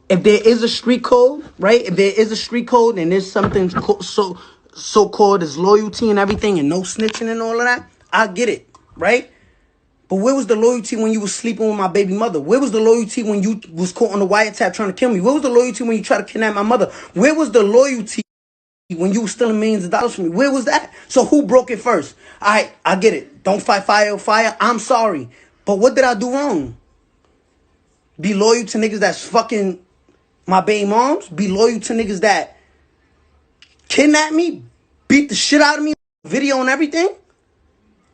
if there is a street code, right? If there is a street code and there's something so called as loyalty and everything and no snitching and all of that, I get it, right? But where was the loyalty when you was sleeping with my baby mother? Where was the loyalty when you was caught on the wiretap trying to kill me? Where was the loyalty when you tried to kidnap my mother? Where was the loyalty when you was stealing millions of dollars from me? Where was that? So who broke it first? I get it. Don't fight fire with fire. I'm sorry. But what did I do wrong? Be loyal to niggas that's fucking my baby moms? Be loyal to niggas that kidnap me? Beat the shit out of me? Video and everything?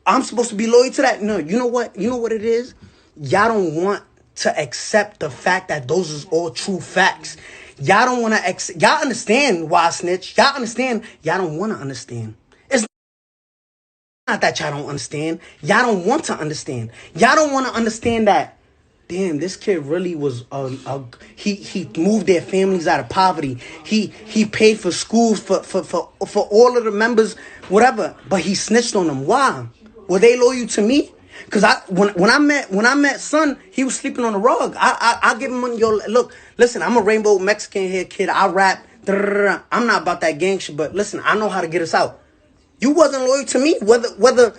I'm supposed to be loyal to that? No, you know what? You know what it is? Y'all don't want to accept the fact that those is all true facts. Y'all don't want to accept. Y'all understand why I snitch. Y'all understand. Y'all don't want to understand. It's not that y'all don't understand. Y'all don't want to understand. Y'all don't want to understand that, damn, this kid really was, he moved their families out of poverty. He paid for schools for all of the members, whatever, but he snitched on them. Why? Were they loyal to me? Cause when I met Son, he was sleeping on the rug. I give him money. Yo, look, listen, I'm a rainbow Mexican hair kid. I rap. I'm not about that gang shit, but listen, I know how to get us out. You wasn't loyal to me, whether,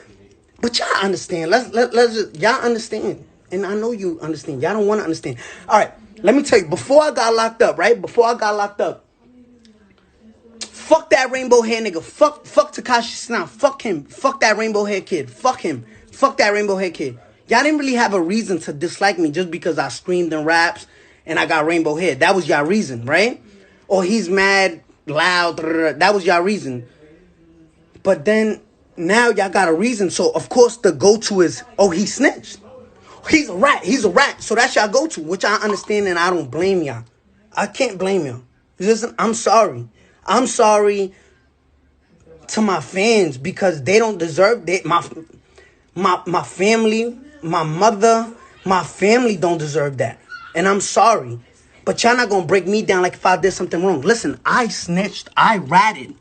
but y'all understand. Let's just, y'all understand, and I know you understand. Y'all don't want to understand. All right, let me tell you. Before I got locked up, right? Before I got locked up, fuck that rainbow hair nigga. Fuck Tekashi Snout. Fuck him. Fuck that rainbow hair kid. Fuck him. Fuck that rainbow hair kid. Y'all didn't really have a reason to dislike me just because I screamed in raps and I got rainbow hair. That was y'all reason, right? Or he's mad, loud. That was y'all reason. But then now y'all got a reason. So of course the go-to is, oh, he snitched. He's a rat. He's a rat. So that's y'all go-to, which I understand and I don't blame y'all. I can't blame y'all. Listen, I'm sorry. I'm sorry to my fans because they don't deserve that. My family, my mother, my family don't deserve that. And I'm sorry. But y'all not going to break me down like if I did something wrong. Listen, I snitched. I ratted.